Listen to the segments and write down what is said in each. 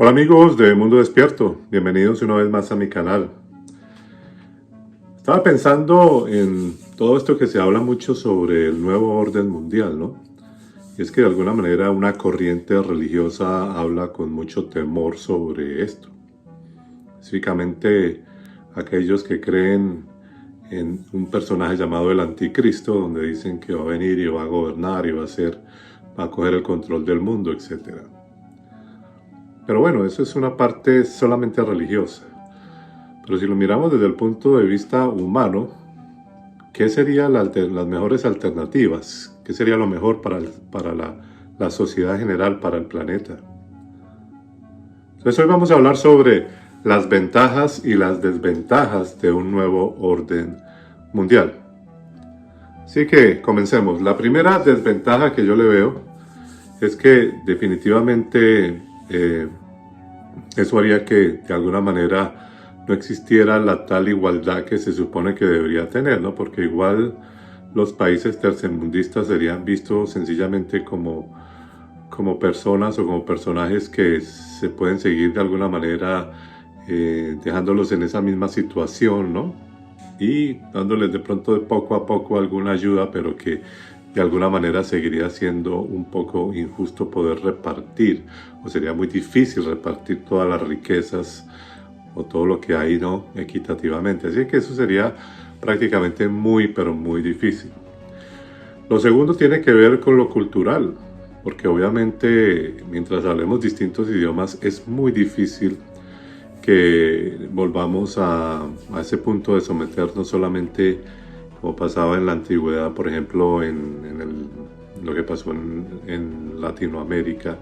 Hola amigos de Mundo Despierto, bienvenidos una vez más a mi canal. Estaba pensando en todo esto que se habla mucho sobre el nuevo orden mundial, ¿no? Y es que de alguna manera una corriente religiosa habla con mucho temor sobre esto. Específicamente aquellos que creen en un personaje llamado el Anticristo, donde dicen que va a venir y va a gobernar y va a coger el control del mundo, etc. Pero bueno, eso es una parte solamente religiosa. Pero si lo miramos desde el punto de vista humano, ¿qué serían las mejores alternativas? ¿Qué sería lo mejor para la sociedad general, para el planeta? Entonces hoy vamos a hablar sobre las ventajas y las desventajas de un nuevo orden mundial. Así que comencemos. La primera desventaja que yo le veo es que definitivamente eso haría que de alguna manera no existiera la tal igualdad que se supone que debería tener, ¿no? Porque igual los países tercermundistas serían vistos sencillamente como personas o como personajes que se pueden seguir de alguna manera dejándolos en esa misma situación, ¿no? Y dándoles de pronto de poco a poco alguna ayuda, pero que de alguna manera seguiría siendo un poco injusto poder repartir, o sería muy difícil repartir todas las riquezas o todo lo que hay, ¿no? Equitativamente. Así que eso sería prácticamente muy, pero muy difícil. Lo segundo tiene que ver con lo cultural, porque obviamente mientras hablemos distintos idiomas es muy difícil que volvamos a ese punto de someternos solamente como pasaba en la antigüedad, por ejemplo, lo que pasó en Latinoamérica,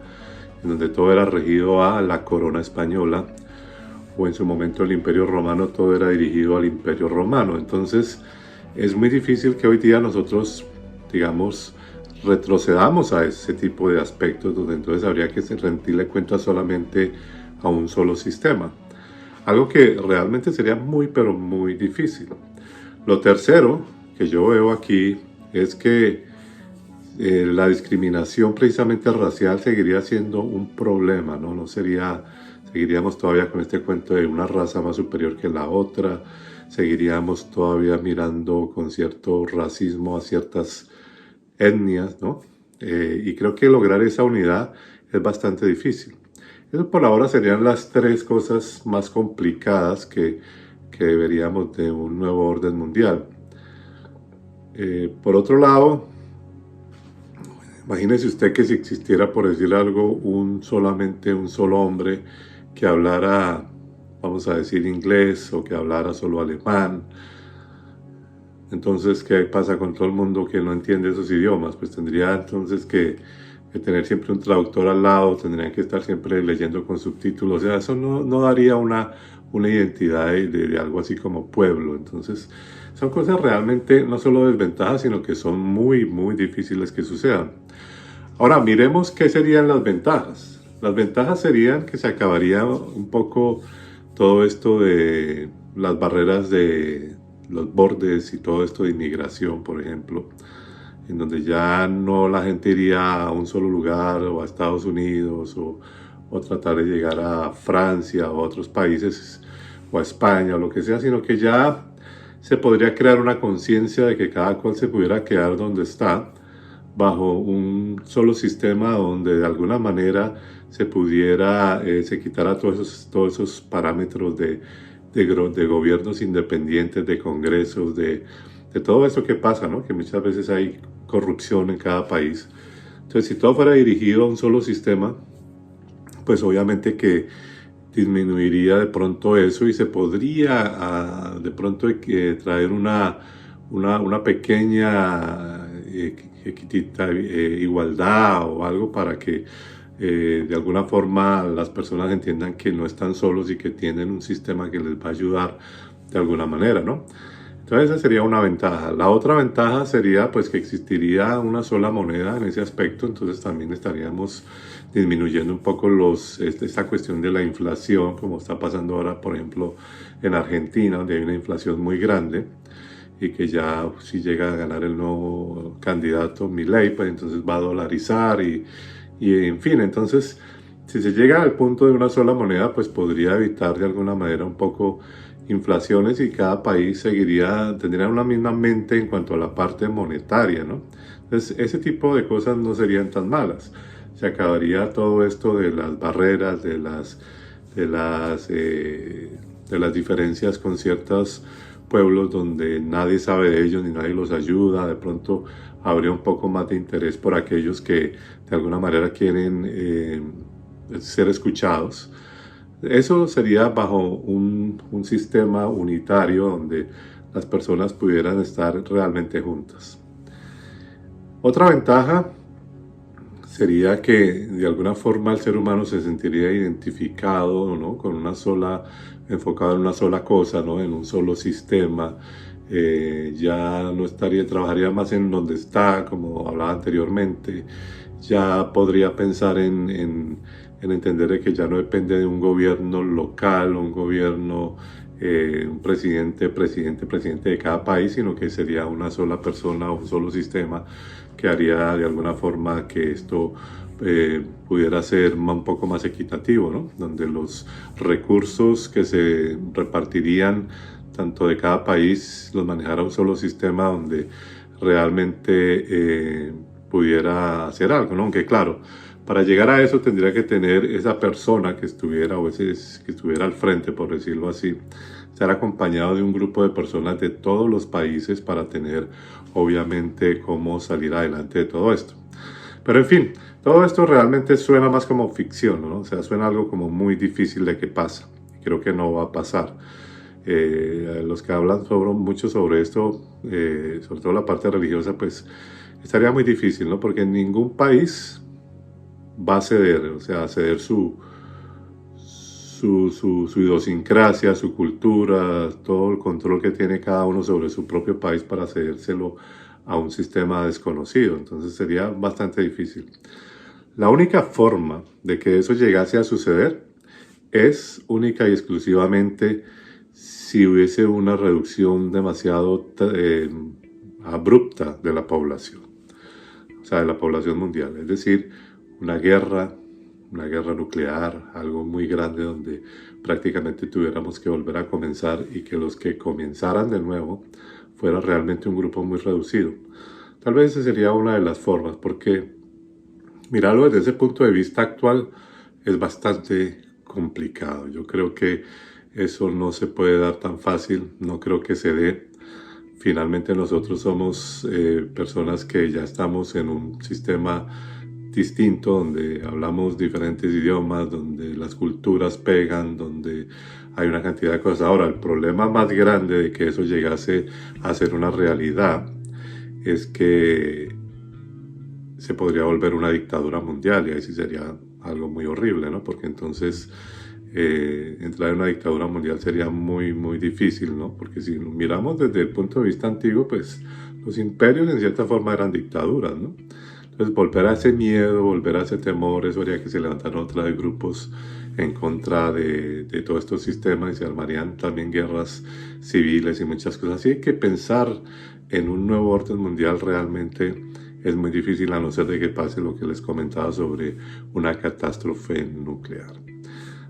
en donde todo era regido a la corona española, o en su momento el Imperio Romano, todo era dirigido al Imperio Romano. Entonces es muy difícil que hoy día nosotros, digamos, retrocedamos a ese tipo de aspectos, donde entonces habría que rendirle cuenta solamente a un solo sistema. Algo que realmente sería muy, pero muy difícil. Lo tercero que yo veo aquí es que la discriminación precisamente racial seguiría siendo un problema, ¿no? Seguiríamos todavía con este cuento de una raza más superior que la otra, seguiríamos todavía mirando con cierto racismo a ciertas etnias, ¿no? Y creo que lograr esa unidad es bastante difícil. Eso por ahora serían las tres cosas más complicadas que veríamos de un nuevo orden mundial. Por otro lado, imagínese usted que si existiera, por decir algo, solamente un solo hombre que hablara, vamos a decir, inglés o que hablara solo alemán. Entonces, ¿qué pasa con todo el mundo que no entiende esos idiomas? Pues tendría entonces que tener siempre un traductor al lado, tendrían que estar siempre leyendo con subtítulos. O sea, eso no daría una identidad de algo así como pueblo. Entonces, son cosas realmente no solo desventajas, sino que son muy, muy difíciles que sucedan. Ahora, miremos qué serían las ventajas. Las ventajas serían que se acabaría un poco todo esto de las barreras de los bordes y todo esto de inmigración, por ejemplo, en donde ya no la gente iría a un solo lugar o a Estados Unidos o tratar de llegar a Francia o a otros países o a España o lo que sea, sino que ya se podría crear una conciencia de que cada cual se pudiera quedar donde está, bajo un solo sistema donde de alguna manera se quitara todos esos parámetros de gobiernos independientes, de congresos, de todo eso que pasa, ¿no? Que muchas veces hay corrupción en cada país. Entonces, si todo fuera dirigido a un solo sistema, pues obviamente que disminuiría de pronto eso y se podría de pronto traer una pequeña igualdad o algo para que de alguna forma las personas entiendan que no están solos y que tienen un sistema que les va a ayudar de alguna manera, ¿no? Entonces esa sería una ventaja. La otra ventaja sería pues que existiría una sola moneda en ese aspecto, entonces también estaríamos disminuyendo un poco esta cuestión de la inflación, como está pasando ahora, por ejemplo, en Argentina, donde hay una inflación muy grande y que ya si llega a ganar el nuevo candidato Milei, pues entonces va a dolarizar y en fin, entonces Si se llega al punto de una sola moneda, pues podría evitar de alguna manera un poco inflaciones y cada país tendría una misma mente en cuanto a la parte monetaria, ¿no? Entonces, ese tipo de cosas no serían tan malas. Se acabaría todo esto de las barreras, de las, eh, de las diferencias con ciertos pueblos donde nadie sabe de ellos ni nadie los ayuda. De pronto habría un poco más de interés por aquellos que de alguna manera quieren ser escuchados. Eso sería bajo un sistema unitario donde las personas pudieran estar realmente juntas. Otra ventaja sería que de alguna forma el ser humano se sentiría identificado, ¿no? Con enfocado en una sola cosa, ¿no? En un solo sistema. Ya no trabajaría más en donde está, como hablaba anteriormente. Ya podría pensar en entender de que ya no depende de un gobierno local, un gobierno, un presidente de cada país, sino que sería una sola persona o un solo sistema que haría de alguna forma que esto pudiera ser un poco más equitativo, ¿no? Donde los recursos que se repartirían tanto de cada país los manejara un solo sistema donde realmente pudiera hacer algo, ¿no? Aunque claro, para llegar a eso tendría que tener esa persona que estuviera que estuviera al frente, por decirlo así, estar acompañado de un grupo de personas de todos los países para tener obviamente cómo salir adelante de todo esto. Pero en fin, todo esto realmente suena más como ficción, ¿no? O sea, suena algo como muy difícil de que pasa. Creo que no va a pasar. Los que hablan mucho sobre esto, sobre todo la parte religiosa, pues estaría muy difícil, ¿no? Porque ningún país va a ceder, o sea, ceder su idiosincrasia, su cultura, todo el control que tiene cada uno sobre su propio país para cedérselo a un sistema desconocido. Entonces sería bastante difícil. La única forma de que eso llegase a suceder es única y exclusivamente si hubiese una reducción demasiado abrupta de la población, o sea, de la población mundial. Es decir, una guerra nuclear, algo muy grande donde prácticamente tuviéramos que volver a comenzar y que los que comenzaran de nuevo fuera realmente un grupo muy reducido. Tal vez esa sería una de las formas, porque mirarlo desde ese punto de vista actual es bastante complicado. Yo creo que eso no se puede dar tan fácil, no creo que se dé. Finalmente nosotros somos personas que ya estamos en un sistema distinto, donde hablamos diferentes idiomas, donde las culturas pegan, donde hay una cantidad de cosas. Ahora, el problema más grande de que eso llegase a ser una realidad es que se podría volver una dictadura mundial y ahí sí sería algo muy horrible, ¿no? Porque entonces entrar en una dictadura mundial sería muy, muy difícil, ¿no? Porque si lo miramos desde el punto de vista antiguo, pues los imperios en cierta forma eran dictaduras, ¿no? Entonces volver a ese miedo, volver a ese temor, eso haría que se levantaran otra vez grupos en contra de todos estos sistemas y se armarían también guerras civiles y muchas cosas. Así que pensar en un nuevo orden mundial realmente es muy difícil, a no ser de que pase lo que les comentaba sobre una catástrofe nuclear.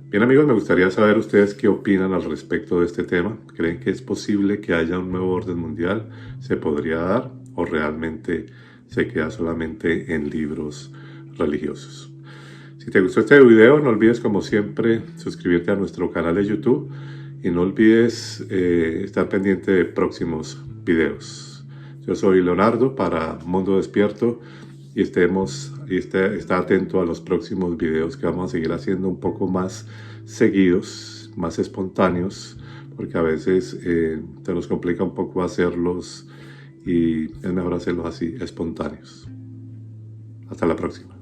Bien amigos, me gustaría saber ustedes qué opinan al respecto de este tema. ¿Creen que es posible que haya un nuevo orden mundial? ¿Se podría dar o realmente se queda solamente en libros religiosos? Si te gustó este video, no olvides como siempre suscribirte a nuestro canal de YouTube y no olvides estar pendiente de próximos videos. Yo soy Leonardo para Mundo Despierto y está atento a los próximos videos que vamos a seguir haciendo un poco más seguidos, más espontáneos, porque a veces se nos complica un poco hacerlos y es mejor hacerlos así, espontáneos. Hasta la próxima.